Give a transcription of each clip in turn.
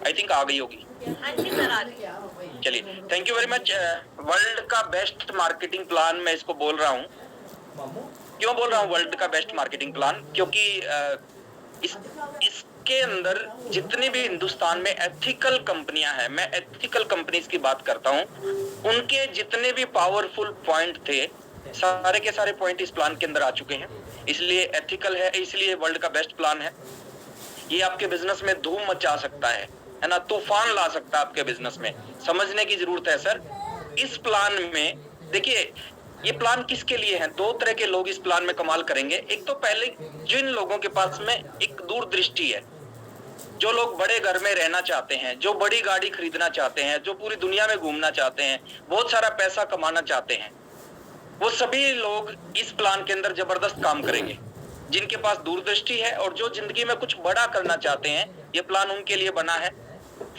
I think आ गई होगी। हाँ जी सर, आ गई। चलिए, thank you very much. World का बेस्ट मार्केटिंग प्लान मैं इसको बोल रहा हूँ। क्यों बोल रहा हूँ वर्ल्ड का बेस्ट मार्केटिंग प्लान? क्योंकि इसके अंदर जितनी भी हिंदुस्तान में एथिकल कंपनियां हैं, मैं एथिकल कंपनीज की बात करता हूँ, उनके जितने भी पावरफुल पॉइंट थे, सारे के सारे पॉइंट इस प्लान के अंदर आ चुके हैं। इसलिए एथिकल है, इसलिए वर्ल्ड का बेस्ट प्लान है। ये आपके बिजनेस में धूम मचा सकता है ना, तूफान ला सकता है आपके बिजनेस में। समझने की जरूरत है सर। इस प्लान में देखिए, ये प्लान किसके लिए है? दो तरह के लोग इस प्लान में कमाल करेंगे। एक तो पहले जिन लोगों के पास में एक दूरदृष्टि है, जो लोग बड़े घर में रहना चाहते हैं, जो बड़ी गाड़ी खरीदना चाहते हैं, जो पूरी दुनिया में घूमना चाहते हैं, बहुत सारा पैसा कमाना चाहते हैं, वो सभी लोग इस प्लान के अंदर जबरदस्त काम करेंगे। जिनके पास दूरदृष्टि है और जो जिंदगी में कुछ बड़ा करना चाहते हैं, ये प्लान उनके लिए बना है।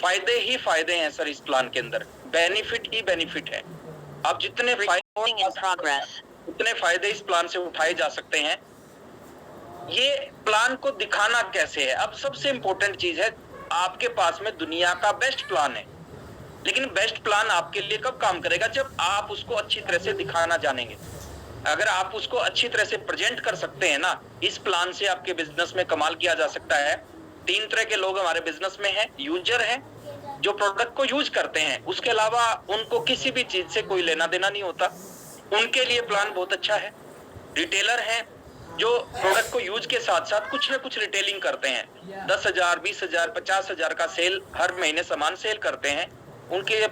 फायदे ही फायदे हैं सर इस प्लान के अंदर, बेनिफिट ही बेनिफिट है। आप जितने फायदे इस प्लान से उठाए जा सकते हैं। ये प्लान को दिखाना कैसे है? अब सबसे इंपॉर्टेंट चीज है, आपके पास में दुनिया का बेस्ट प्लान है, लेकिन बेस्ट प्लान आपके लिए कब काम करेगा? जब आप उसको अच्छी तरह से दिखाना जानेंगे। अगर आप उसको अच्छी तरह से प्रेजेंट कर सकते हैं ना, इस प्लान से आपके बिजनेस में कमाल किया जा सकता है। 3 तरह के लोग हमारे बिजनेस में हैं। यूजर हैं, जो प्रोडक्ट को यूज करते हैं, उसके अलावा उनको किसी भी चीज से कोई लेना देना नहीं होता, उनके लिए प्लान बहुत अच्छा है। रिटेलर हैं, जो प्रोडक्ट को यूज के साथ साथ कुछ ना कुछ रिटेलिंग करते हैं, 10,000, 20,000, 50,000 का सेल हर महीने सामान सेल करते हैं, उनके ये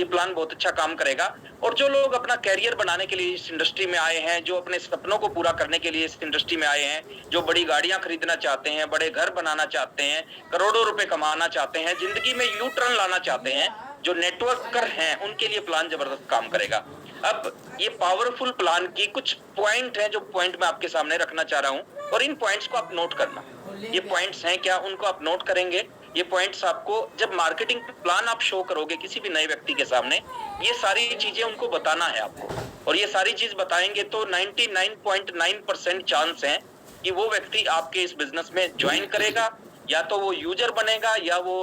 प्लान बहुत अच्छा काम करेगा। और जो लोग अपना कैरियर बनाने के लिए इस इंडस्ट्री में आए हैं, जो अपने सपनों को पूरा करने के लिए इस इंडस्ट्री में आए हैं, जो बड़ी गाड़ियां खरीदना चाहते हैं, बड़े घर बनाना चाहते हैं, करोड़ों रुपए कमाना चाहते हैं, जिंदगी में यू टर्न लाना चाहते हैं, जो नेटवर्कर हैं, उनके लिए प्लान जबरदस्त काम करेगा। अब ये पावरफुल प्लान की कुछ पॉइंट है, जो पॉइंट मैं आपके सामने रखना चाह रहा हूं, और इन पॉइंट्स को आप नोट करना। ये पॉइंट्स हैं क्या, उनको आप नोट करेंगे। ये पॉइंट्स आपको जब मार्केटिंग प्लान आप शो करोगे किसी भी नए व्यक्ति के सामने, ये सारी चीजें उनको बताना है आपको, और ये सारी चीज बताएंगे तो 99.9% चांस है कि वो व्यक्ति आपके इस बिजनेस में ज्वाइन करेगा, या तो वो यूजर बनेगा, या वो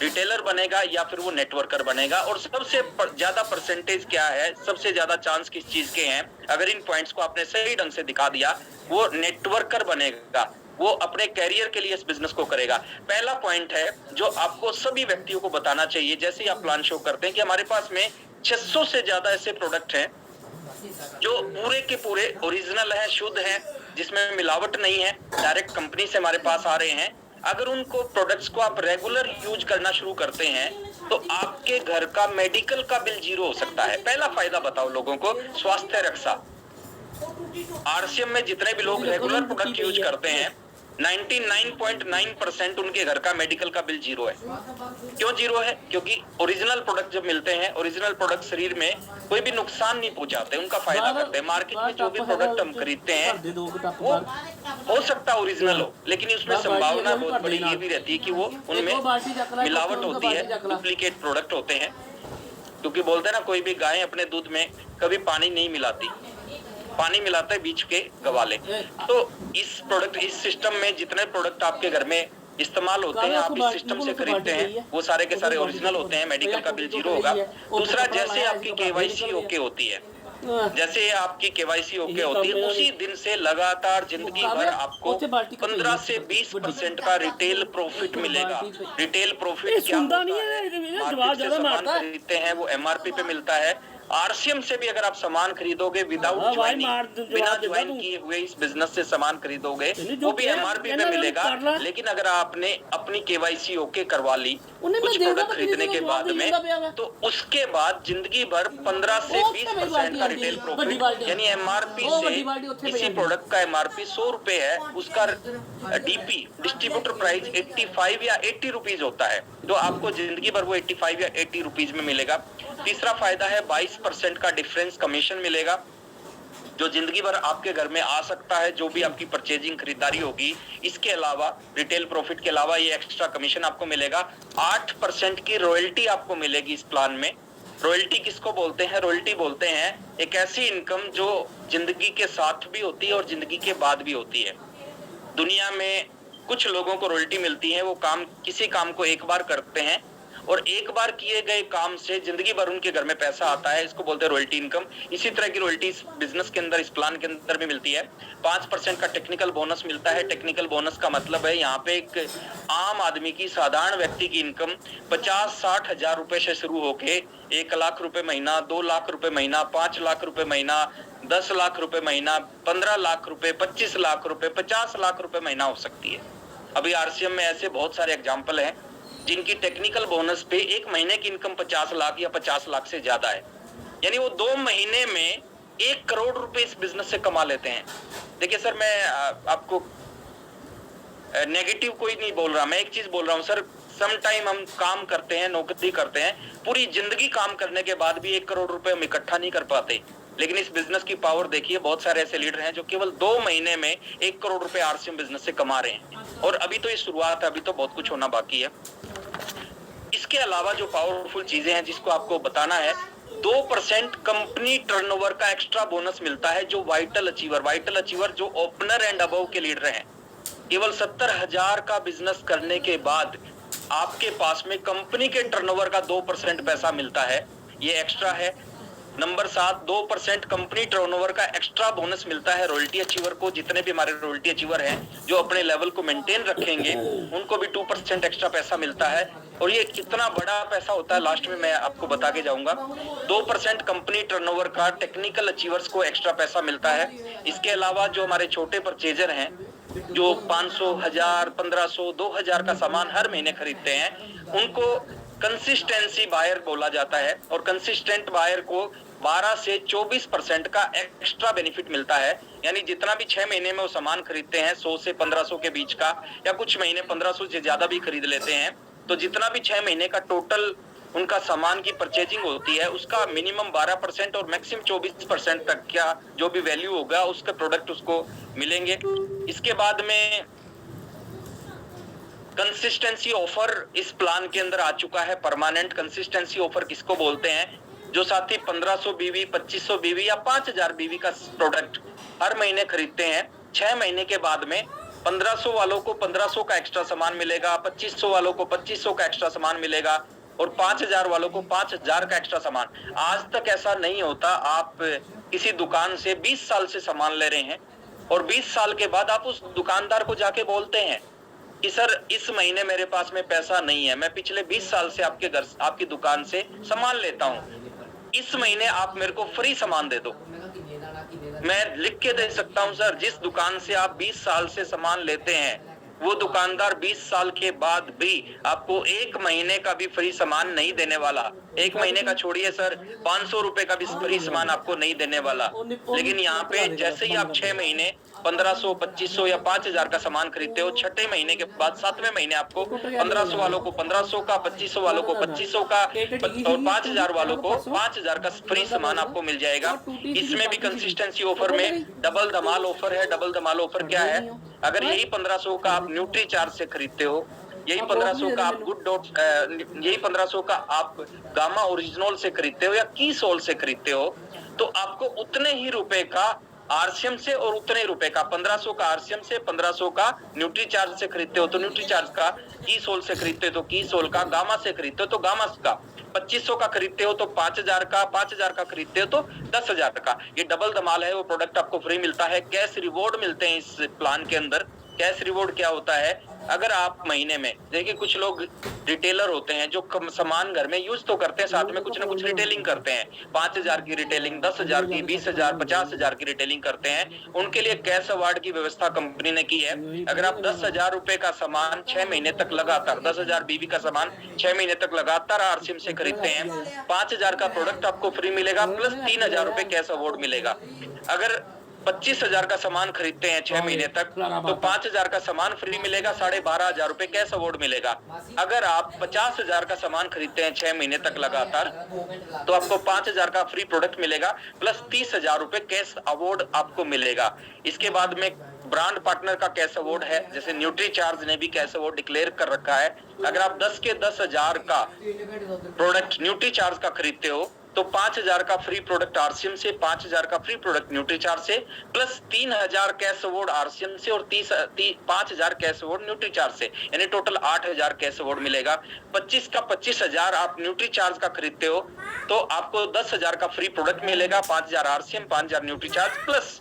रिटेलर बनेगा, या फिर वो नेटवर्कर बनेगा। और सबसे ज्यादा परसेंटेज क्या है, सबसे ज्यादा चांस किस चीज के हैं? अगर इन पॉइंट्स को आपने सही ढंग से दिखा दिया, वो नेटवर्कर बनेगा, वो अपने कैरियर के लिए इस बिजनेस को करेगा। पहला पॉइंट है जो आपको सभी व्यक्तियों को बताना चाहिए, जैसे ही आप प्लान शो करते हैं, कि हमारे पास में 600 से ज्यादा ऐसे प्रोडक्ट हैं जो पूरे के पूरे ओरिजिनल है, शुद्ध है, जिसमें मिलावट नहीं है, डायरेक्ट कंपनी से हमारे पास आ रहे हैं। अगर उनको प्रोडक्ट्स को आप रेगुलर यूज करना शुरू करते हैं, तो आपके घर का मेडिकल का बिल 0 हो सकता है। पहला फायदा बताओ लोगों को, स्वास्थ्य रक्षा। आरसीएम में जितने भी लोग रेगुलर प्रोडक्ट यूज करते हैं, 99.9% उनके घर का मेडिकल का बिल 0 है। क्यों 0 है? क्योंकि ओरिजिनल प्रोडक्ट जब मिलते हैं, ओरिजिनल प्रोडक्ट शरीर में कोई भी नुकसान नहीं पहुंचाते, उनका फायदा करते हैं। मार्केट में जो भी प्रोडक्ट हम खरीदते हैं, वो हो सकता है ओरिजिनल हो, लेकिन उसमें संभावना बहुत बड़ी ये भी रहती है कि वो उनमें मिलावट होती है, डुप्लीकेट प्रोडक्ट होते हैं। क्योंकि बोलते हैं ना, कोई भी गाय अपने दूध में कभी पानी नहीं मिलाती, पानी मिलाता है बीच के गवाले। तो इस सिस्टम में जितने प्रोडक्ट आपके घर में इस्तेमाल होते हैं, आप इस सिस्टम से खरीदते हैं, वो सारे के सारे ओरिजिनल होते हैं, मेडिकल का बिल 0 होगा। दूसरा, जैसे आपकी केवाईसी ओके होती है, जैसे आपकी केवाईसी ओके होती है, उसी दिन से लगातार जिंदगी भर आपको 15 से 20% का रिटेल प्रॉफिट मिलेगा। रिटेल प्रॉफिट क्या होता है? मार्केट से सामान खरीदते हैं, वो एमआरपी पे मिलता है। आरसीएम से भी अगर आप सामान खरीदोगे विदाउट ज्वाइनिंग, बिना ज्वाइन किए हुए इस बिजनेस से सामान खरीदोगे, वो भी एमआरपी पे मिलेगा। लेकिन अगर आपने अपनी केवाईसी ओके करवा ली कुछ प्रोडक्ट खरीदने के बाद में, तो उसके बाद जिंदगी भर 15 से 20% का रिटेल प्रॉफिट, यानी एमआरपी से, इसी प्रोडक्ट का एमआरपी 100 रुपए है, उसका डीपी डिस्ट्रीब्यूटर प्राइस 85 या 80 रुपीज होता है, तो आपको जिंदगी भर वो 85 या 80 रुपीज में मिलेगा। तीसरा फायदा है 22% का डिफरेंस कमीशन मिलेगा, जो जिंदगी भर आपके घर में आ सकता है, जो भी आपकी परचेजिंग खरीदारी होगी। इसके अलावा रिटेल प्रॉफिट के अलावा ये एक्स्ट्रा कमीशन आपको मिलेगा। 8% की रॉयल्टी आपको मिलेगी इस प्लान में। रॉयल्टी किसको बोलते हैं? रॉयल्टी बोलते हैं एक ऐसी इनकम जो जिंदगी के साथ भी होती है और जिंदगी के बाद भी होती है। दुनिया में कुछ लोगों को रॉयल्टी मिलती है, वो किसी काम को एक बार करते हैं और एक बार किए गए काम से जिंदगी भर उनके घर में पैसा आता है, इसको बोलते हैं रॉयल्टी इनकम। इसी तरह की रॉयल्टी इस बिजनेस के अंदर, इस प्लान के अंदर भी मिलती है। 5% का टेक्निकल बोनस मिलता है। टेक्निकल बोनस का मतलब है यहाँ पे एक आम आदमी की, साधारण व्यक्ति की इनकम 50-60 हजार रुपए से शुरू होके 1 लाख रुपए महीना, 2 लाख रुपए महीना, 5 लाख रुपए महीना, 10 लाख रुपए महीना, 15 लाख रुपए, 25 लाख रुपए, 50 लाख रुपए महीना हो सकती है। अभी आरसीएम में ऐसे बहुत सारे एग्जाम्पल हैं जिनकी टेक्निकल बोनस पे एक महीने की इनकम 50 लाख या 50 लाख से ज्यादा है। यानी वो 2 महीने में 1 करोड़ रुपए इस बिजनेस से कमा लेते हैं। देखिए सर, मैं आपको नेगेटिव कोई नहीं बोल रहा, मैं एक चीज बोल रहा हूँ सर, सम टाइम हम काम करते हैं, नौकरी करते हैं, पूरी जिंदगी काम करने के बाद भी 1 करोड़ रुपए हम इकट्ठा नहीं कर पाते। लेकिन इस बिजनेस की पावर देखिए, बहुत सारे ऐसे लीडर हैं जो केवल 2 महीने में 1 करोड़ रुपए आरसीएम बिजनेस से कमा रहे हैं। और अभी तो ये शुरुआत है, अभी तो बहुत कुछ होना बाकी है। इसके अलावा जो पावरफुल चीजें हैं जिसको आपको बताना है, 2% कंपनी टर्नओवर का एक्स्ट्रा बोनस मिलता है जो वाइटल अचीवर जो ओपनर एंड अबव के लीडर हैं। केवल 70,000 का बिजनेस करने के बाद आपके पास में कंपनी के टर्नओवर का 2% पैसा मिलता है, ये एक्स्ट्रा है। नंबर 7, 2% कंपनी टर्नओवर का एक्स्ट्रा बोनस मिलता है रॉयल्टी अचीवर को। जितने भी हमारे रॉयल्टी अचीवर हैं जो अपने लेवल को मेंटेन रखेंगे, उनको भी 2% एक्स्ट्रा पैसा मिलता है। और ये कितना बड़ा पैसा होता है लास्ट में मैं आपको बता के जाऊंगा। 2% कंपनी टर्नओवर का टेक्निकल अचीवर्स को एक्स्ट्रा पैसा मिलता है। इसके अलावा जो हमारे छोटे परचेजर हैं जो 500, 1000, 1500, 2000 का सामान हर महीने खरीदते हैं, उनको कंसिस्टेंसी बायर बोला जाता है। और कंसिस्टेंट बायर को 12 से 24% का एक्स्ट्रा बेनिफिट मिलता है। यानी जितना भी 6 महीने में वो सामान खरीदते हैं, 100 से 1500 के बीच का, या कुछ महीने 1500 से ज्यादा भी खरीद लेते हैं, तो जितना भी 6 महीने का टोटल उनका सामान की परचेजिंग होती है, उसका मिनिमम 12% और मैक्सिमम 24% तक का जो भी वैल्यू होगा उसके प्रोडक्ट उसको मिलेंगे। इसके बाद में कंसिस्टेंसी ऑफर इस प्लान के अंदर आ चुका है। परमानेंट कंसिस्टेंसी ऑफर किसको बोलते हैं? जो साथी 1500 बीवी, 2500 बीवी या 5000 बीवी का प्रोडक्ट हर महीने खरीदते हैं, 6 महीने के बाद में 1500 वालों को 1500 का एक्स्ट्रा सामान मिलेगा, 2500 वालों को 2500 का एक्स्ट्रा सामान मिलेगा और 5000 वालों को 5000 का एक्स्ट्रा सामान। आज तक ऐसा नहीं होता। आप किसी दुकान से 20 साल से सामान ले रहे हैं और 20 साल के बाद आप उस दुकानदार को जाके बोलते हैं कि सर इस महीने मेरे पास में पैसा नहीं है, मैं पिछले 20 साल से आपके घर, आपकी दुकान से सामान लेता हूँ, इस महीने आप मेरे को फ्री सामान दे दो। मैं लिख के दे सकता हूँ सर, जिस दुकान से आप 20 साल से सामान लेते हैं वो दुकानदार 20 साल के बाद भी आपको 1 महीने का भी फ्री सामान नहीं देने वाला। 1 महीने का छोड़िए सर, 500 रुपए का भी फ्री सामान आपको नहीं देने वाला। लेकिन यहाँ पे जैसे ही आप 6 महीने 1500, 2500 या 5000 का सामान खरीदते हो, छठे महीने के बाद 7वें महीने आपको 1500 वालों को 1500 का, 2500 वालों को 2500 का और 5000 वालों को 5000 का फ्री सामान आपको मिल जाएगा। इसमें भी कंसिस्टेंसी ऑफर में डबल धमाल ऑफर है। डबल धमाल ऑफर क्या है? अगर यही 1500 का आप न्यूट्री चार्ज से खरीदते हो, यही 1500 का आप गुड डॉट, यही 1500 का आप गामा ओरिजिनल से खरीदते हो या की सोल से खरीदते हो, तो आपको उतने ही रुपए का आरसीएम से और उतने रुपए का 1500 का आरसीएम से, 1500 का न्यूट्री चार्ज से खरीदते हो तो न्यूट्री चार्ज का, की सोल से खरीदते हो तो की सोल का, गामा से खरीदते हो तो गामा का, 2500 का खरीदते हो तो 5000 का, 5000 का खरीदते हो तो 10,000 का। ये डबल धमाल है। वो प्रोडक्ट आपको फ्री मिलता है। कैश रिवॉर्ड मिलते हैं इस प्लान के अंदर। कैश रिवॉर्ड क्या होता है? अगर आप महीने में, देखिए कुछ लोग रिटेलर होते हैं जो सामान घर में यूज तो करते हैं, साथ में कुछ ना कुछ रिटेलिंग करते हैं। 5000 की रिटेलिंग, 10,000 की, 20,000, 50,000 की रिटेलिंग करते हैं। उनके लिए कैश अवार्ड की व्यवस्था कंपनी ने की है। अगर आप 10,000 रुपए का सामान 6 महीने तक लगातार, 10,000 बीवी का सामान 6 महीने तक लगातार आरसीएम से खरीदते हैं, 5000 का प्रोडक्ट आपको फ्री मिलेगा प्लस 3,000 रुपए कैश अवार्ड मिलेगा। अगर 25,000 का सामान खरीदते हैं 6 महीने तक तो 5,000 का सामान फ्री मिलेगा, 12,500 रुपए कैश अवार्ड मिलेगा। अगर आप 50,000 का सामान खरीदते हैं 6 महीने तक लगातार तो आपको 5,000 का फ्री प्रोडक्ट मिलेगा प्लस 30,000 रुपए कैश अवार्ड आपको मिलेगा। इसके बाद में ब्रांड पार्टनर का कैश अवार्ड है, जैसे न्यूट्री चार्ज ने भी कैश अवार्ड डिक्लेयर कर रखा है। अगर आप 10 के 10,000 का प्रोडक्ट न्यूट्री चार्ज का खरीदते हो तो 5,000 का फ्री प्रोडक्ट आरसीएम से, 5,000 का फ्री प्रोडक्ट न्यूट्रीचार्ज से, प्लस 3,000 कैश अवार्ड आरसीएम से और 5,000 कैश अवार्ड न्यूट्रीचार्ज से, यानी टोटल 8,000 कैश अवार्ड मिलेगा। 25 का 25,000 आप न्यूट्रीचार्ज का खरीदते हो तो आपको 10,000 का फ्री प्रोडक्ट मिलेगा, 5,000 आरसीएम, 5,000 न्यूट्रीचार्ज प्लस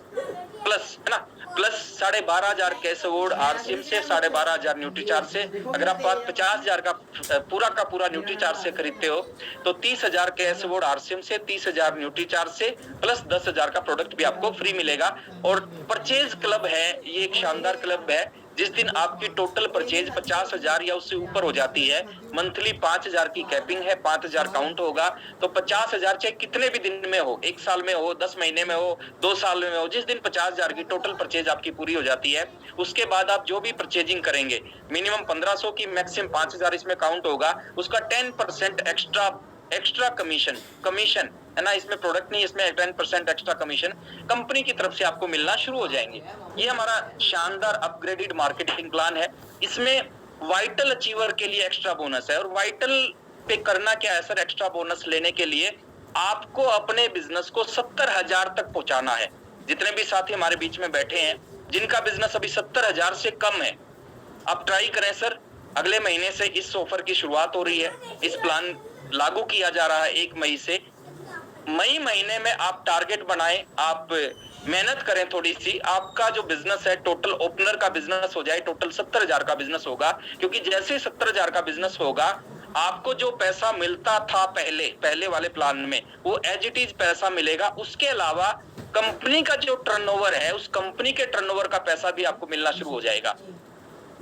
है ना, प्लस 12,500 कैश अवार्ड आरसीएम से, 12,500 न्यूट्रीचार्ज से। अगर आप 50,000 का पूरा न्यूट्रीचार्ज से खरीदते हो तो 30,000 कैश अवार्ड आरसीएम से, 30,000 न्यूट्रीचार्ज से, प्लस 10,000 का प्रोडक्ट भी आपको फ्री मिलेगा। और परचेज क्लब है, ये एक शानदार क्लब है। जिस दिन आपकी टोटल परचेज 50,000 या उससे ऊपर हो जाती है, मंथली 5,000 की कैपिंग है, 5,000 काउंट होगा, तो 50,000 चाहे कितने भी दिन में हो, 1 साल में हो, 10 महीने में हो, 2 साल में हो, जिस दिन 50,000 की टोटल परचेज आपकी पूरी हो जाती है, उसके बाद आप जो भी परचेजिंग करेंगे, मिनिमम 1,500 की, मैक्सिमम 5,000 इसमें काउंट होगा, उसका 10% एक्स्ट्रा कमीशन है ना, इसमें प्रोडक्ट नहीं, इसमें 10% एक्स्ट्रा कमीशन कंपनी की तरफ से आपको मिलना शुरू हो जाएंगे। ये हमारा शानदार अपग्रेडेड मार्केटिंग प्लान है। इसमें वाइटल अचीवर के लिए एक्स्ट्रा बोनस है। और वाइटल पे करना क्या है सर, एक्स्ट्रा बोनस लेने के लिए आपको अपने बिजनेस को 70,000 तक पहुंचाना है। जितने भी साथी हमारे बीच में बैठे हैं जिनका बिजनेस अभी 70,000 से कम है, आप ट्राई करें सर। अगले महीने से इस ऑफर की शुरुआत हो रही है, इस प्लान लागू किया जा रहा है 1 मई से। मई महीने में आप टारगेट बनाएं, आप मेहनत करें थोड़ी सी, आपका जो बिजनेस है टोटल ओपनर का बिजनेस हो जाए, टोटल 70,000 का बिजनेस होगा। क्योंकि जैसे 70,000 का बिजनेस होगा, आपको जो पैसा मिलता था पहले वाले प्लान में, वो एज इट इज पैसा मिलेगा। उसके अलावा कंपनी का जो टर्नओवर है, उस कंपनी के टर्नओवर का पैसा भी आपको मिलना शुरू हो जाएगा।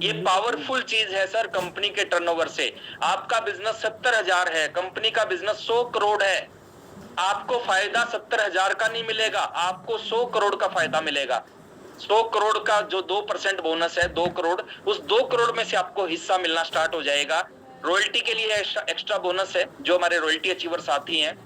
ये पावरफुल चीज है सर। कंपनी के टर्नओवर से आपका बिजनेस 70,000 है, कंपनी का बिजनेस 100 करोड़ है, आपको फायदा 70,000 का नहीं मिलेगा, आपको 100 करोड़ का फायदा मिलेगा। 100 करोड़ का जो 2% बोनस है, 2 करोड़, उस 2 करोड़ में से आपको हिस्सा मिलना स्टार्ट हो जाएगा। रॉयल्टी के लिए एक्स्ट्रा बोनस है। जो हमारे रॉयल्टी अचीवर साथी हैं,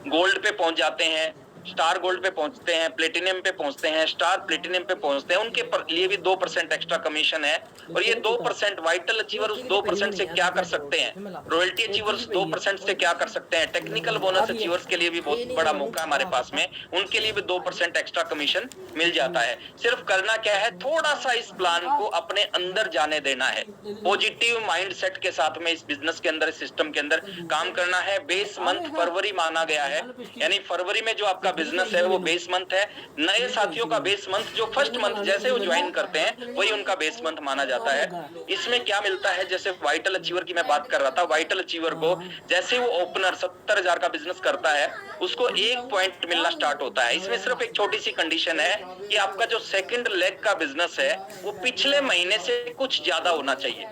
गोल्ड पे पहुंच जाते हैं, स्टार गोल्ड पे पहुंचते हैं, प्लेटिनियम पे पहुंचते हैं, स्टार प्लेटिनियम पे पहुंचते हैं, उनके लिए भी 2% एक्स्ट्रा कमीशन है। और ये 2% वाइटल अचीवर उस 2% से क्या कर सकते हैं, रॉयल्टी अचीवर्स 2% से क्या कर सकते हैं, टेक्निकल बोनस अचीवर्स के लिए भी बहुत बड़ा मौका है हमारे पास में, उनके लिए भी 2% एक्स्ट्रा कमीशन मिल जाता है। सिर्फ करना क्या है, थोड़ा सा इस प्लान को अपने अंदर जाने देना है, पॉजिटिव माइंडसेट के साथ में इस बिजनेस के अंदर, इस सिस्टम के अंदर काम करना है। बेस मंथ फरवरी माना गया है, यानी फरवरी में जो आपका बिजनेस है वो बेस मंथ है। नए साथियों का बेस मंथ, जो फर्स्ट मंथ जैसे वो ज्वाइन करते हैं, वही उनका बेस मंथ माना जाता है। इसमें क्या मिलता है, जैसे वाइटल अचीवर की मैं बात कर रहा था, वाइटल अचीवर को जैसे वो ओपनर 70,000 का बिजनेस करता है, उसको 1 पॉइंट मिलना स्टार्ट होता है। इसमें सिर्फ एक छोटी सी कंडीशन है कि आपका जो सेकंड लेग का बिजनेस है वो पिछले महीने से कुछ ज्यादा होना चाहिए।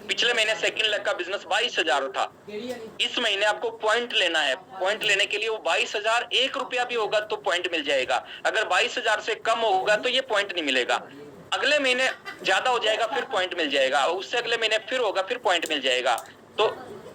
पिछले महीने सेकंड लेग का बिजनेस 22,000 था, इस महीने आपको पॉइंट लेना है। पॉइंट लेने के लिए वो 22,000, 1 रुपया भी होगा तो पॉइंट मिल जाएगा। अगर 22,000 से कम होगा तो ये पॉइंट नहीं मिलेगा। अगले महीने ज्यादा हो जाएगा फिर पॉइंट मिल जाएगा, उससे अगले महीने फिर होगा फिर पॉइंट मिल जाएगा। तो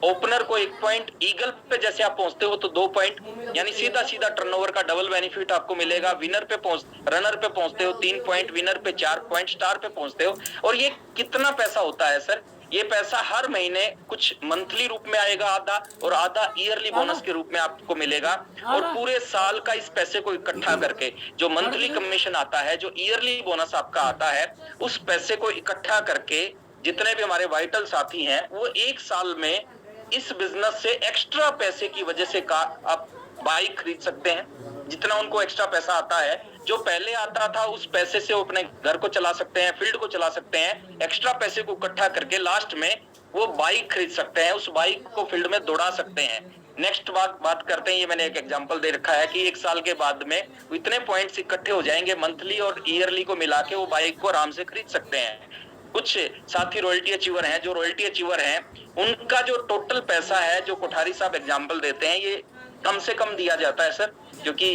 ओपनर को 1 पॉइंट, ईगल पे जैसे आप पहुंचते हो तो 2 पॉइंट, यानी सीधा सीधा टर्नओवर का डबल बेनिफिट आपको मिलेगा। रनर पे पहुंचते हो 3 पॉइंट, विनर पे 4 पॉइंट, स्टार पे पहुंचते हो। और ये कितना पैसा होता है सर, ये पैसा हर महीने कुछ मंथली रूप में आएगा आधा, और आधा ईयरली बोनस के रूप में आपको मिलेगा। और पूरे साल का इस पैसे को इकट्ठा करके जो मंथली कमीशन आता है, जो ईयरली बोनस आपका आता है, उस पैसे को इकट्ठा करके जितने भी हमारे वाइटल साथी हैं, वो 1 साल में इस बिजनेस से एक्स्ट्रा पैसे की वजह से आप बाइक खरीद सकते हैं। जितना उनको एक्स्ट्रा पैसा आता है, जो पहले आता था, उस पैसे से वो अपने घर को चला सकते हैं, फील्ड को चला सकते हैं। एक्स्ट्रा पैसे को इकट्ठा करके लास्ट में वो बाइक खरीद सकते हैं, उस बाइक को फील्ड में दौड़ा सकते हैं। नेक्स्ट बात करते हैं, ये मैंने एक एग्जांपल दे रखा है कि 1 साल के बाद में इतने पॉइंट्स इकट्ठे हो जाएंगे, मंथली और ईयरली को मिला के वो बाइक को आराम से खरीद सकते हैं। कुछ साथी रॉयल्टी अचीवर हैं, जो रॉयल्टी अचीवर हैं उनका जो टोटल पैसा है, जो कोठारी साहब एग्जांपल देते हैं, ये कम से कम दिया जाता है सर, क्योंकि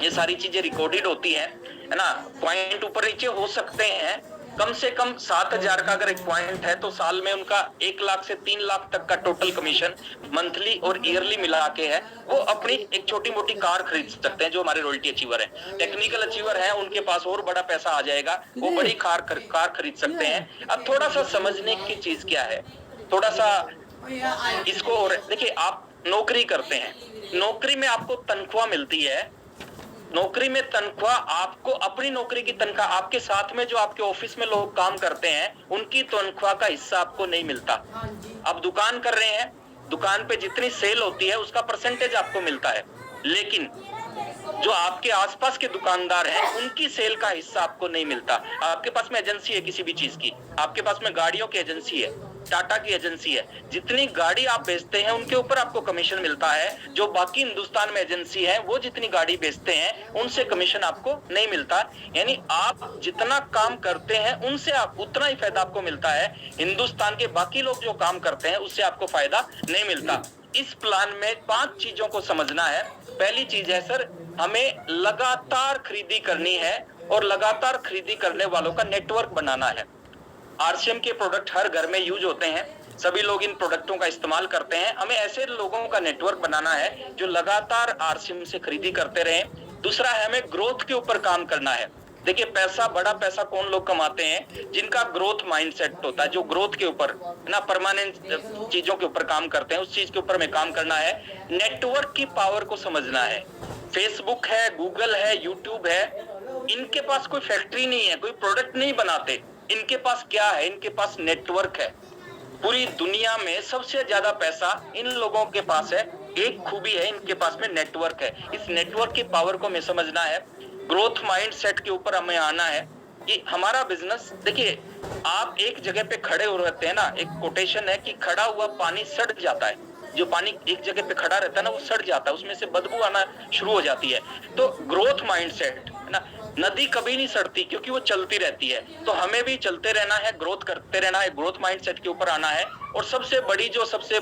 ये सारी चीजें रिकॉर्डेड होती हैं, है ना। पॉइंट ऊपर नीचे हो सकते हैं, कम से कम 7,000 का अगर एक पॉइंट है तो साल में उनका 1 लाख से 3 लाख तक का टोटल कमीशन मंथली और ईयरली मिला के है। वो अपनी एक छोटी मोटी कार खरीद सकते हैं, जो हमारे रॉयल्टी अचीवर है। टेक्निकल अचीवर है, उनके पास और बड़ा पैसा आ जाएगा, वो बड़ी कार खरीद सकते हैं। अब थोड़ा सा समझने की चीज क्या है, थोड़ा सा इसको, और देखिए, आप नौकरी करते हैं, नौकरी में आपको तनख्वाह मिलती है, नौकरी में तनख्वाह आपको, अपनी नौकरी की तनख्वाह, आपके साथ में जो आपके ऑफिस में लोग काम करते हैं उनकी तनख्वाह का हिस्सा आपको नहीं मिलता। आप दुकान कर रहे हैं, दुकान पे जितनी सेल होती है उसका परसेंटेज आपको मिलता है, लेकिन जो आपके आसपास के दुकानदार हैं उनकी सेल का हिस्सा आपको नहीं मिलता। आपके पास में एजेंसी है किसी भी चीज की, आपके पास में गाड़ियों की एजेंसी है, टाटा की एजेंसी है, जितनी गाड़ी आप बेचते हैं उनके ऊपर आपको कमीशन मिलता है। जो बाकी हिंदुस्तान में एजेंसी है वो जितनी गाड़ी बेचते हैं उनसे कमीशन आपको नहीं मिलता। यानी आप जितना काम करते हैं उनसे आप उतना ही फायदा आपको मिलता है, हिंदुस्तान के बाकी लोग जो काम करते हैं उससे आपको फायदा नहीं मिलता। इस प्लान में 5 चीजों को समझना है। पहली चीज है सर, हमें लगातार खरीदी करनी है और लगातार खरीदी करने वालों का नेटवर्क बनाना है। आरसीएम के प्रोडक्ट हर घर में यूज होते हैं, सभी लोग इन प्रोडक्टों का इस्तेमाल करते हैं। हमें ऐसे लोगों का नेटवर्क बनाना है जो लगातार आरसीएम से खरीदी करते रहें। दूसरा है, हमें ग्रोथ के ऊपर काम करना है। देखिए, पैसा, बड़ा पैसा कौन लोग कमाते हैं? जिनका ग्रोथ माइंडसेट होता है, जो ग्रोथ के ऊपर ना परमानेंट चीजों के ऊपर काम करते हैं, उस चीज के ऊपर हमें काम करना है। नेटवर्क की पावर को समझना है। फेसबुक है, गूगल है, यूट्यूब है, इनके पास कोई फैक्ट्री नहीं है, कोई प्रोडक्ट नहीं बनाते। इनके पास क्या है? इनके पास नेटवर्क है। पूरी दुनिया में सबसे ज्यादा पैसा इन लोगों के पास है। एक खूबी है, इनके पास में नेटवर्क है। इस नेटवर्क की पावर को हमें समझना है। ग्रोथ माइंडसेट के ऊपर हमें आना है कि हमारा बिजनेस, देखिए आप एक जगह पे खड़े हो रहते हैं ना, एक कोटेशन है कि खड़ा हुआ पानी सड़ जाता है। जो पानी एक जगह पे खड़ा रहता है ना वो सड़ जाता है, उसमें से बदबू आना शुरू हो जाती है। तो ग्रोथ माइंडसेट है ना, नदी कभी नहीं सड़ती क्योंकि वो चलती रहती है। तो हमें भी चलते रहना है, ग्रोथ करते रहना है, ग्रोथ माइंडसेट के ऊपर आना है। और सबसे बड़ी, जो सबसे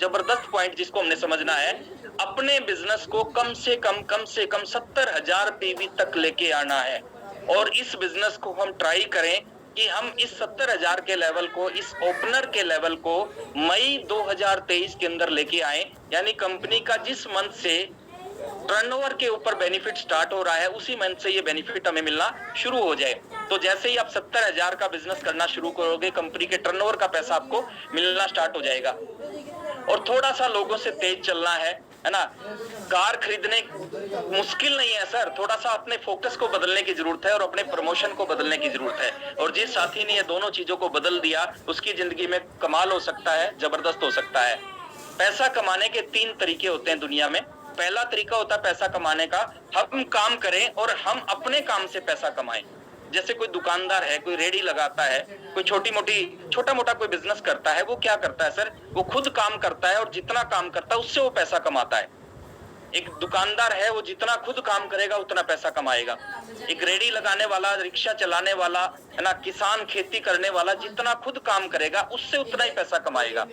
जबरदस्त पॉइंट जिसको हमने समझना है, अपने बिजनेस को कम से कम 70,000 पीवी तक लेके आना है। और इस बिजनेस को हम ट्राई करें कि हम इस 70,000 के लेवल को, इस ओपनर के लेवल को मई 2023 के अंदर लेके आए। यानी कंपनी का जिस मंथ से टर्नओवर के ऊपर बेनिफिट स्टार्ट हो रहा है उसी मंथ से ये बेनिफिट हमें मिलना शुरू हो जाए। तो जैसे ही आप 70,000 का बिजनेस करना शुरू करोगे, कंपनी के टर्नओवर का पैसा आपको मिलना स्टार्ट हो जाएगा। और थोड़ा सा लोगों से तेज चलना है ना। कार खरीदने मुश्किल नहीं है सर, थोड़ा सा अपने फोकस को बदलने की जरूरत है और अपने प्रमोशन को बदलने की जरूरत है। और जिस साथी ने ये दोनों चीजों को बदल दिया उसकी जिंदगी में कमाल हो सकता है, जबरदस्त हो सकता है। पैसा कमाने के 3 तरीके होते हैं दुनिया में। पहला तरीका होता है पैसा कमाने का, हम काम करें और हम अपने काम से पैसा कमाएं। जैसे कोई दुकानदार है, कोई रेडी लगाता है, कोई छोटा मोटा कोई बिजनेस करता है, वो क्या करता है सर? वो खुद काम करता है और जितना काम करता है उससे वो पैसा कमाता है। एक दुकानदार है, वो जितना खुद काम करेगा उतना पैसा कमाएगा। एक रेडी लगाने वाला, रिक्शा चलाने वाला है ना, किसान, खेती करने वाला, जितना खुद काम करेगा उससे उतना ही पैसा कमाएगा।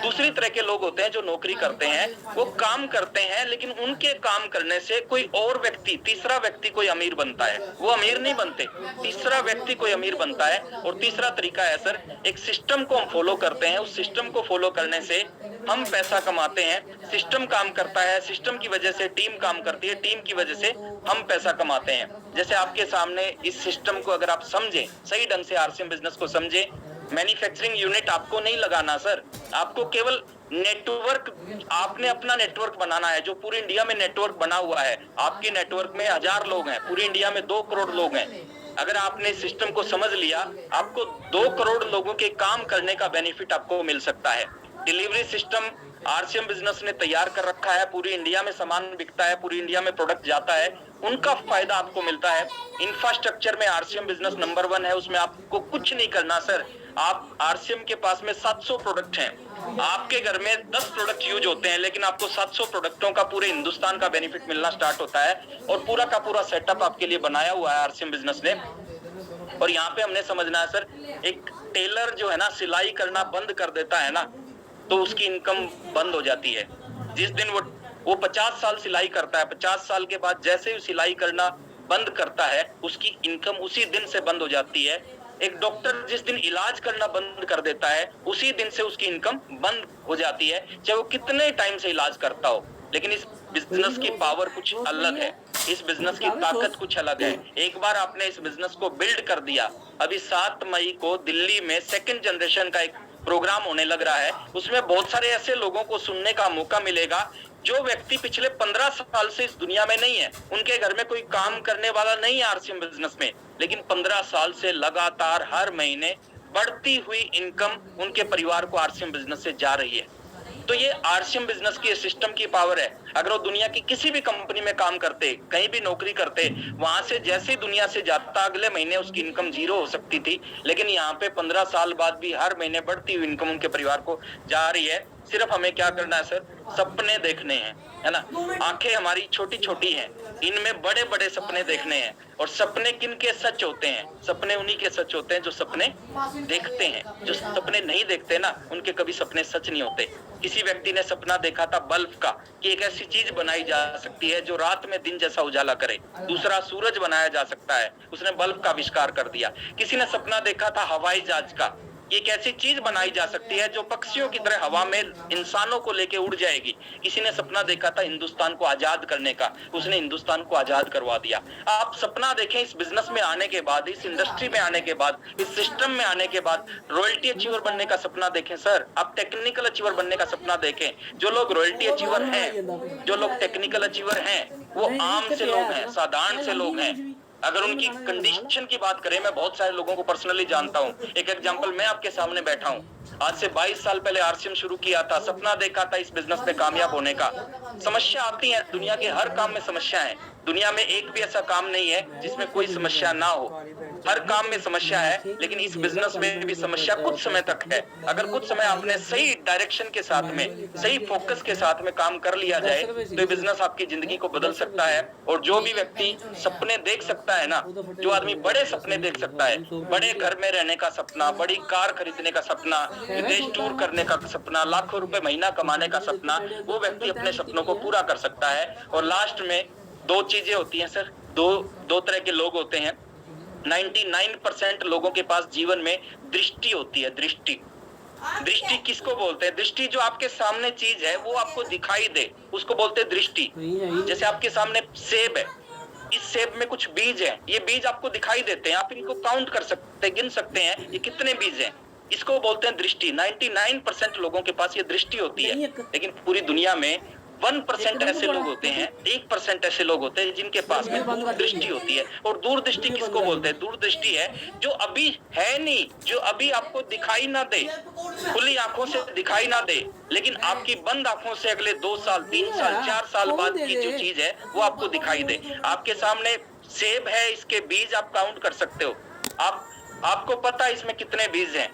दूसरी तरह के लोग होते हैं जो नौकरी करते हैं, वो काम करते हैं लेकिन उनके काम करने से कोई और व्यक्ति, तीसरा व्यक्ति कोई अमीर बनता है। वो अमीर नहीं बनते, तीसरा व्यक्ति कोई अमीर बनता है। और तीसरा तरीका है सर, एक सिस्टम को हम फॉलो करते हैं, उस सिस्टम को फॉलो करने से हम पैसा कमाते हैं। सिस्टम काम करता है, सिस्टम की वजह से टीम काम करती है, टीम की वजह से हम पैसा कमाते हैं। जैसे आपके सामने इस सिस्टम को अगर आप समझें, सही ढंग से आरसीएम बिजनेस को समझें, मैन्युफैक्चरिंग यूनिट आपको नहीं लगाना सर, आपको केवल नेटवर्क, आपने अपना नेटवर्क बनाना है। जो पूरी इंडिया में नेटवर्क बना हुआ है, आपके नेटवर्क में 1000 लोग हैं, पूरी इंडिया में 2 करोड़ लोग हैं। अगर आपने सिस्टम को समझ लिया, आपको 2 करोड़ लोगों के काम करने का बेनिफिट आपको मिल सकता है। डिलीवरी सिस्टम आरसीएम बिजनेस ने तैयार कर रखा है, पूरी इंडिया में सामान बिकता है, पूरी इंडिया में प्रोडक्ट जाता है, उनका फायदा आपको मिलता है। इंफ्रास्ट्रक्चर में आरसीएम बिजनेस नंबर 1 है, उसमें आपको कुछ नहीं करना सर। आप आरसीएम के पास में 700 प्रोडक्ट हैं, आपके घर में 10 प्रोडक्ट यूज होते हैं, लेकिन आपको 700 प्रोडक्टों का पूरे हिंदुस्तान का बेनिफिट मिलना स्टार्ट होता है। और पूरा का पूरा सेटअप आपके लिए बनाया हुआ है आरसीएम बिजनेस ने। और यहाँ पे हमने समझना है सर, एक टेलर जो है ना, सिलाई करना बंद कर देता है ना, तो उसकी इनकम बंद हो जाती है। जिस दिन वो 50 साल सिलाई करता है, 50 साल के बाद जैसे ही सिलाई करना बंद करता है, उसकी इनकम उसी दिन से बंद हो जाती है। एक डॉक्टर जिस दिन इलाज करना बंद कर देता है, उसी दिन से उसकी इनकम बंद हो जाती है, चाहे वो कितने टाइम से इलाज करता हो। लेकिन इस बिजनेस की पावर कुछ अलग है, इस बिजनेस की ताकत कुछ अलग है। एक बार आपने इस बिजनेस को बिल्ड कर दिया, अभी 7 मई को दिल्ली में 2nd जनरेशन का एक प्रोग्राम होने लग रहा है, उसमें बहुत सारे ऐसे लोगों को सुनने का मौका मिलेगा जो व्यक्ति पिछले 15 साल से इस दुनिया में नहीं है, उनके घर में कोई काम करने वाला नहीं है आरसीएम बिजनेस में, लेकिन 15 साल से लगातार हर महीने बढ़ती हुई इनकम उनके परिवार को आरसीएम बिजनेस से जा रही है। तो ये आरसीएम बिजनेस की सिस्टम की पावर है। अगर वो दुनिया की किसी भी कंपनी में काम करते, कहीं भी नौकरी करते, वहां से जैसे दुनिया से जाता अगले महीने उसकी इनकम 0 हो सकती थी, लेकिन यहाँ पे 15 साल बाद भी हर महीने बढ़ती हुई इनकम उनके परिवार को जा रही है। सिर्फ हमें क्या करना है सर, सपने देखने हैं, है ना। आंखें हमारी छोटी छोटी हैं, इनमें बड़े बड़े सपने देखने हैं। और सपने किन के सच होते हैं? सपने उन्हीं के सच होते हैं जो सपने देखते हैं। जो सपने नहीं देखते ना, उनके कभी सपने सच नहीं होते। किसी व्यक्ति ने सपना देखा था बल्ब का, कि एक ऐसी चीज बनाई जा सकती है जो रात में दिन जैसा उजाला करे, दूसरा सूरज बनाया जा सकता है, उसने बल्ब का आविष्कार कर दिया। किसी ने सपना देखा था हवाई जहाज का, एक ऐसी चीज बनाई जा सकती है जो पक्षियों की तरह हवा में इंसानों को लेके उड़ जाएगी। किसी ने सपना देखा था हिंदुस्तान को आजाद करने का, उसने हिंदुस्तान को आजाद करवा दिया। आप सपना देखें इस बिजनेस में आने के बाद, इस इंडस्ट्री में आने के बाद, इस सिस्टम में आने के बाद, रॉयल्टी अचीवर बनने का सपना देखें सर, आप टेक्निकल अचीवर बनने का सपना देखें। जो लोग रॉयल्टी अचीवर हैं, जो लोग टेक्निकल अचीवर हैं, वो आम से लोग हैं, साधारण से लोग हैं। अगर उनकी कंडीशन की बात करें, मैं बहुत सारे लोगों को पर्सनली जानता हूं। एक एग्जांपल मैं आपके सामने बैठा हूं, आज से 22 साल पहले आरसीएम शुरू किया था, सपना देखा था इस बिजनेस में कामयाब होने का। समस्या आती है, दुनिया के हर काम में समस्या है। दुनिया में एक भी ऐसा काम नहीं है जिसमें कोई समस्या ना हो, हर काम में समस्या है। लेकिन इस बिजनेस में भी समस्या कुछ समय तक है। अगर कुछ समय आपने सही डायरेक्शन के साथ में, सही फोकस के साथ में काम कर लिया जाए, तो ये बिजनेस आपकी जिंदगी को बदल सकता है। और जो भी व्यक्ति सपने देख सकता है ना, जो आदमी बड़े सपने देख सकता है, बड़े घर में रहने का सपना, बड़ी कार खरीदने का सपना, विदेश टूर करने का सपना, लाखों रुपए महीना कमाने का सपना, वो व्यक्ति अपने सपनों को पूरा कर सकता है। और लास्ट में दो चीजें होती हैं सर, दो तरह के लोग होते हैं। 99% लोगों के पास जीवन में दृष्टि होती है। दृष्टि दृष्टि किसको बोलते हैं? दृष्टि जो आपके सामने चीज है वो आपको दिखाई दे, उसको बोलते हैं दृष्टि। जैसे आपके सामने सेब है, इस सेब में कुछ बीज है, ये बीज आपको दिखाई देते हैं, आप इनको काउंट कर सकते हैं, गिन सकते हैं ये कितने बीज हैं, इसको बोलते हैं दृष्टि। 99% लोगों के पास ये दृष्टि होती है। लेकिन पूरी दुनिया में 1% ऐसे लोग होते हैं, 1% ऐसे लोग होते हैं जिनके पास में दूरदृष्टि होती है। और दूरदृष्टि किसको बोलते हैं? दूरदृष्टि है जो अभी है नहीं, जो अभी आपको दिखाई ना दे, खुली आंखों से दिखाई ना दे, लेकिन आपकी बंद आंखों से अगले 2 साल, 3 साल, 4 साल बाद की जो चीज है वो आपको दिखाई दे। आपके सामने सेब है, इसके बीज आप काउंट कर सकते हो, आपको पता है इसमें कितने बीज हैं,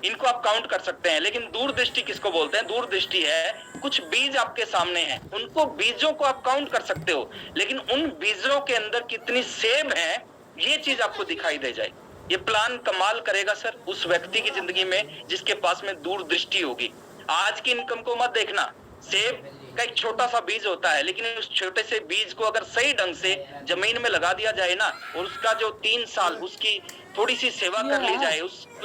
इनको आप काउंट कर सकते हैं। लेकिन दूरदृष्टि किसको बोलते हैं? दूरदृष्टि है कुछ बीज आपके सामने हैं, उनको बीजों को आप काउंट कर सकते हो, लेकिन उन बीजों के अंदर कितनी सेब हैं ये चीज आपको दिखाई दे जाए। ये प्लान कमाल करेगा सर उस व्यक्ति की जिंदगी में जिसके पास में दूरदृष्टि होगी। आज की इनकम को मत देखना, सेब का एक छोटा सा बीज होता है, लेकिन उस छोटे से बीज को अगर सही ढंग से जमीन में लगा दिया जाए ना, और उसका जो 3 साल उसकी थोड़ी सी सेवा कर ली जाए,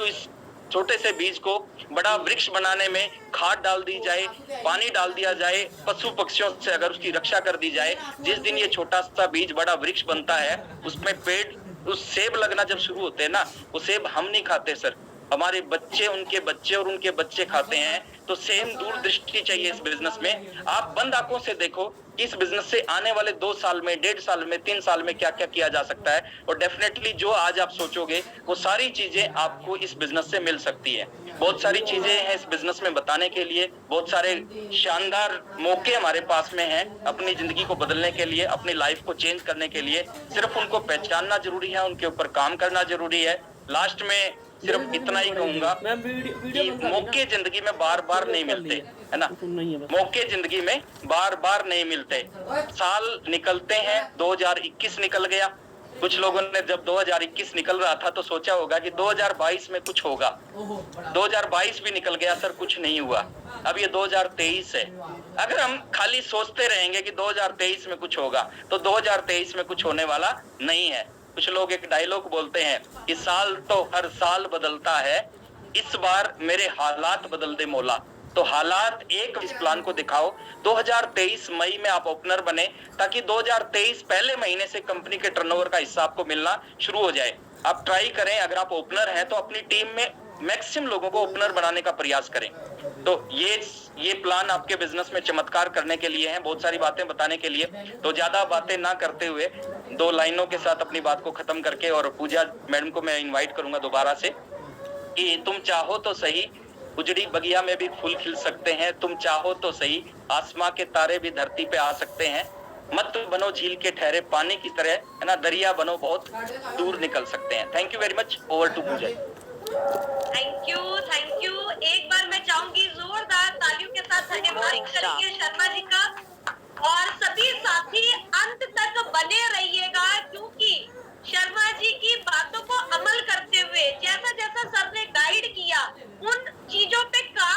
इस छोटे से बीज को बड़ा वृक्ष बनाने में खाद डाल दी जाए, पानी डाल दिया जाए, पशु पक्षियों से अगर उसकी रक्षा कर दी जाए, जिस दिन ये छोटा सा बीज बड़ा वृक्ष बनता है, उसमें पेड़, उस सेब लगना जब शुरू होते हैं ना, वो सेब हम नहीं खाते सर, हमारे बच्चे, उनके बच्चे और उनके बच्चे खाते हैं। तो सेम दूरदृष्टि चाहिए इस बिजनेस में। आप बंद आंखों से देखो इस बिजनेस से आने वाले 2 साल में, 1.5 साल में, 3 साल में क्या क्या किया जा सकता है, और डेफिनेटली जो आज आप सोचोगे वो सारी चीजें आपको इस बिजनेस से मिल सकती है। बहुत सारी चीजें हैं इस बिजनेस में बताने के लिए, बहुत सारे शानदार मौके हमारे पास में हैं अपनी जिंदगी को बदलने के लिए, अपनी लाइफ को चेंज करने के लिए। सिर्फ उनको पहचानना जरूरी है, उनके ऊपर काम करना जरूरी है। लास्ट में सिर्फ इतना ही कहूंगा कि मौके जिंदगी में बार बार नहीं मिलते, है ना, मौके जिंदगी में बार बार नहीं मिलते। साल निकलते हैं, 2021 निकल गया, कुछ लोगों ने जब 2021 निकल रहा था तो सोचा होगा कि 2022 में कुछ होगा, 2022 भी निकल गया सर, कुछ नहीं हुआ। अब ये 2023 है। अगर हम खाली सोचते रहेंगे कि 2023 में कुछ होगा, तो 2023 में कुछ होने वाला नहीं है। कुछ लोग एक डायलॉग बोलते हैं, इस साल तो हर साल बदलता है, इस बार मेरे हालात बदल दे मौला। तो हालात एक इस प्लान को दिखाओ, 2023 मई में आप ओपनर बने, ताकि 2023 पहले महीने से कंपनी के टर्नओवर का हिस्सा आपको मिलना शुरू हो जाए। आप ट्राई करें, अगर आप ओपनर हैं तो अपनी टीम में मैक्सिमम लोगों को ओपनर बनाने का प्रयास करें। तो ये प्लान आपके बिजनेस में चमत्कार करने के लिए है, बहुत सारी बातें बताने के लिए। तो ज्यादा बातें ना करते हुए 2 लाइनों के साथ अपनी बात को खत्म करके, और पूजा मैडम को मैं इनवाइट करूंगा दोबारा से कि तुम चाहो तो सही उजड़ी बगिया में भी फूल खिल सकते हैं, तुम चाहो तो सही आसमां के तारे भी धरती पे आ सकते हैं, मत बनो झील के ठहरे पानी की तरह, है ना, दरिया बनो बहुत दूर निकल सकते हैं। Thank you very much. Over to Pooja. Thank you. एक बार मैं चाहूंगी जोरदार तालियों के साथ धन्यवाद करेंगे शर्मा जी का। और सभी साथी अंत तक बने रहिएगा, क्योंकि शर्मा जी की बातों को अमल करते हुए जैसा जैसा सर ने गाइड किया उन चीजों पे काम